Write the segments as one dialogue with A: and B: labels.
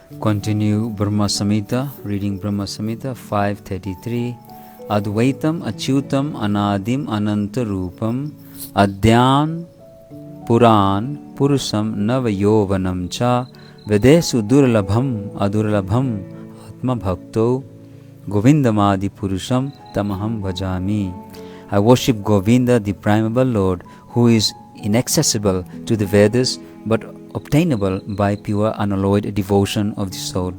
A: Continue Brahma Samhita, reading Brahma Samhita 533. Advaitam achyutam anadim ananta rupam adyan puran purusam navayovanam cha vedesu durlabham adurlabham atma bhakto govindamadi purusham tamaham bhajami. I worship Govinda, the primeval Lord, who is inaccessible to the Vedas but obtainable by pure unalloyed devotion of the soul,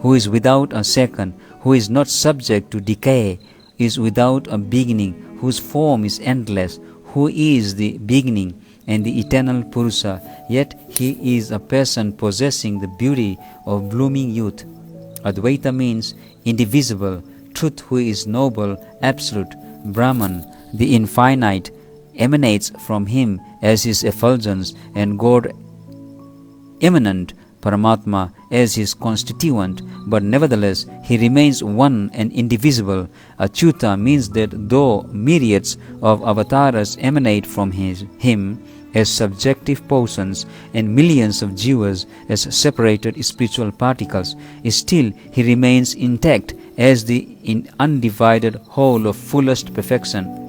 A: who is without a second, who is not subject to decay, is without a beginning, whose form is endless, who is the beginning and the eternal Purusa, yet he is a person possessing the beauty of blooming youth. Advaita means indivisible, truth who is noble, absolute, Brahman, the infinite, emanates from him as his effulgence, and God immanent, Paramatma, as his constituent, but nevertheless he remains one and indivisible. Achyuta means that though myriads of avatars emanate from him as subjective portions and millions of jivas as separated spiritual particles, still he remains intact as the undivided whole of fullest perfection.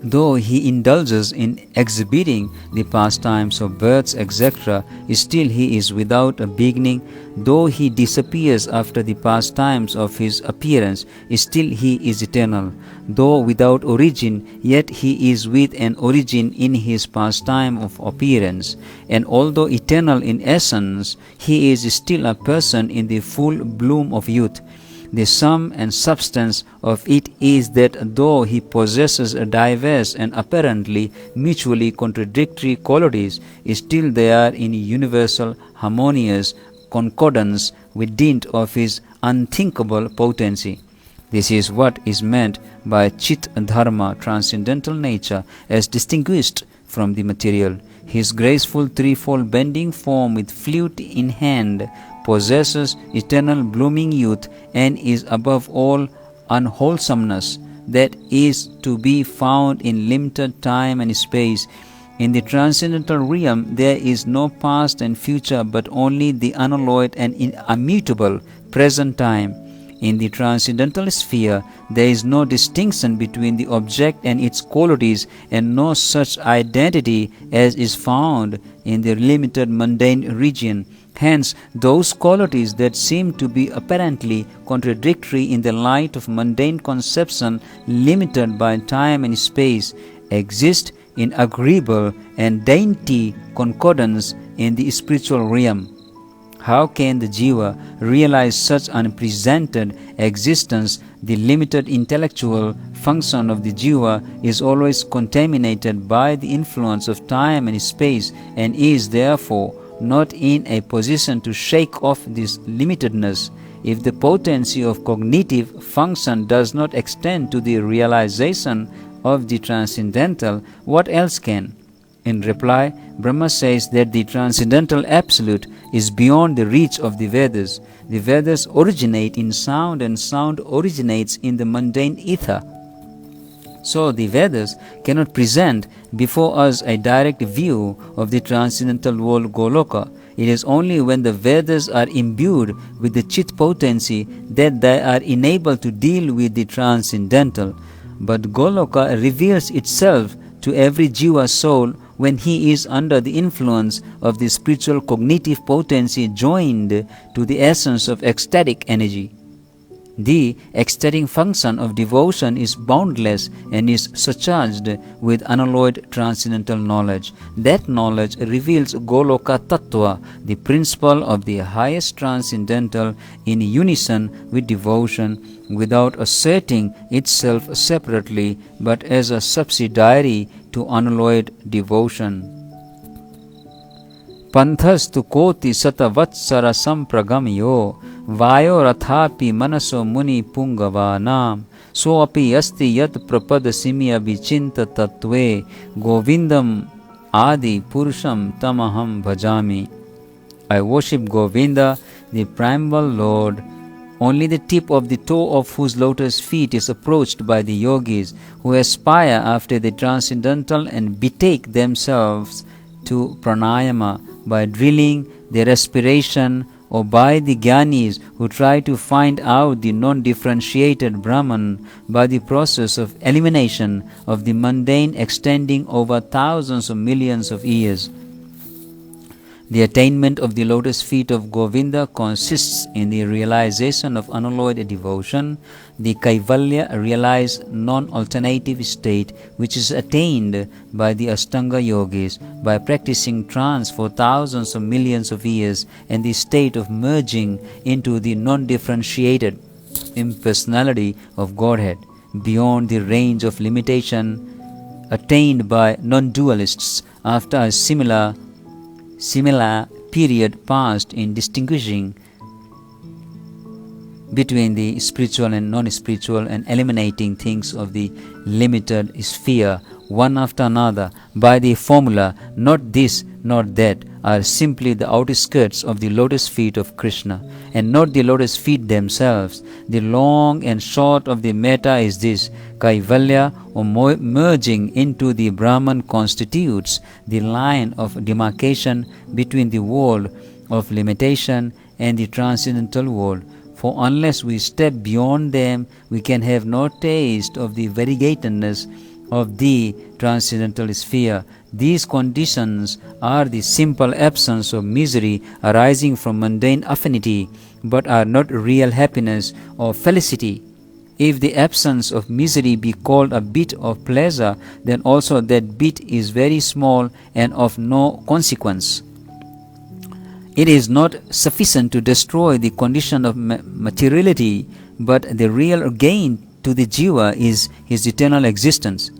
A: Though he indulges in exhibiting the pastimes of births, etc., still he is without a beginning. Though he disappears after the pastimes of his appearance, still he is eternal. Though without origin, yet he is with an origin in his pastime of appearance. And although eternal in essence, he is still a person in the full bloom of youth. The sum and substance of it is that though he possesses diverse and apparently mutually contradictory qualities, still they are in universal harmonious concordance with dint of his unthinkable potency. This is what is meant by Chit Dharma, transcendental nature, as distinguished from the material. His graceful threefold bending form with flute in hand possesses eternal blooming youth and is above all unwholesomeness that is to be found in limited time and space. In the transcendental realm there is no past and future but only the unalloyed and immutable present time. In the transcendental sphere there is no distinction between the object and its qualities, and no such identity as is found in the limited mundane region. Hence, those qualities that seem to be apparently contradictory in the light of mundane conception, limited by time and space, exist in agreeable and dainty concordance in the spiritual realm. How can the jiva realize such unprecedented existence? The limited intellectual function of the jiva is always contaminated by the influence of time and space, and is therefore not in a position to shake off this limitedness. If the potency of cognitive function does not extend to the realization of the transcendental, what else can? In reply, Brahma says that the transcendental absolute is beyond the reach of the Vedas. The Vedas originate in sound, and sound originates in the mundane ether. So the Vedas cannot present before us a direct view of the transcendental world Goloka. It is only when the Vedas are imbued with the Chit potency that they are enabled to deal with the transcendental. But Goloka reveals itself to every jiva soul when he is under the influence of the spiritual cognitive potency joined to the essence of ecstatic energy. The ecstatic function of devotion is boundless and is surcharged with unalloyed transcendental knowledge. That knowledge reveals Goloka Tattva, the principle of the highest transcendental, in unison with devotion, without asserting itself separately, but as a subsidiary to unalloyed devotion. Panthastu koti satavatsara sampragamyo vayo rathapi manaso muni pungavanam so api asti yat prapadasimi abhichinta tattve govindam adi purusham tamaham bhajami. I worship Govinda, the primeval Lord, only the tip of the toe of whose lotus feet is approached by the yogis who aspire after the transcendental and betake themselves to pranayama by drilling their respiration or by the Gyanis who try to find out the non-differentiated Brahman by the process of elimination of the mundane extending over thousands or millions of years. The attainment of the lotus feet of Govinda consists in the realization of unalloyed devotion, the Kaivalya realized non-alternative state which is attained by the Ashtanga yogis by practicing trance for thousands or millions of years, and the state of merging into the non-differentiated impersonality of Godhead beyond the range of limitation attained by non-dualists after a similar period passed in distinguishing between the spiritual and non-spiritual and eliminating things of the limited sphere one after another by the formula not this not that are simply the outskirts of the lotus feet of Krishna and not the lotus feet themselves. The long and short of the matter is this: Kaivalya or merging into the Brahman constitutes the line of demarcation between the world of limitation and the transcendental world. For unless we step beyond them, we can have no taste of the variegatedness of the transcendental sphere. These conditions are the simple absence of misery arising from mundane affinity, but are not real happiness or felicity. If the absence of misery be called a bit of pleasure, then also that bit is very small and of no consequence. It is not sufficient to destroy the condition of materiality, but the real gain to the jiva is his eternal existence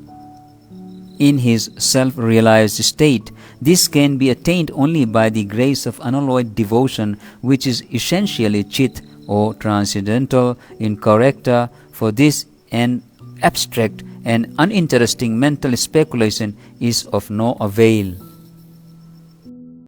A: in his self-realized state. This can be attained only by the grace of unalloyed devotion, which is essentially chit or transcendental in character. For this, an abstract and uninteresting mental speculation is of no avail.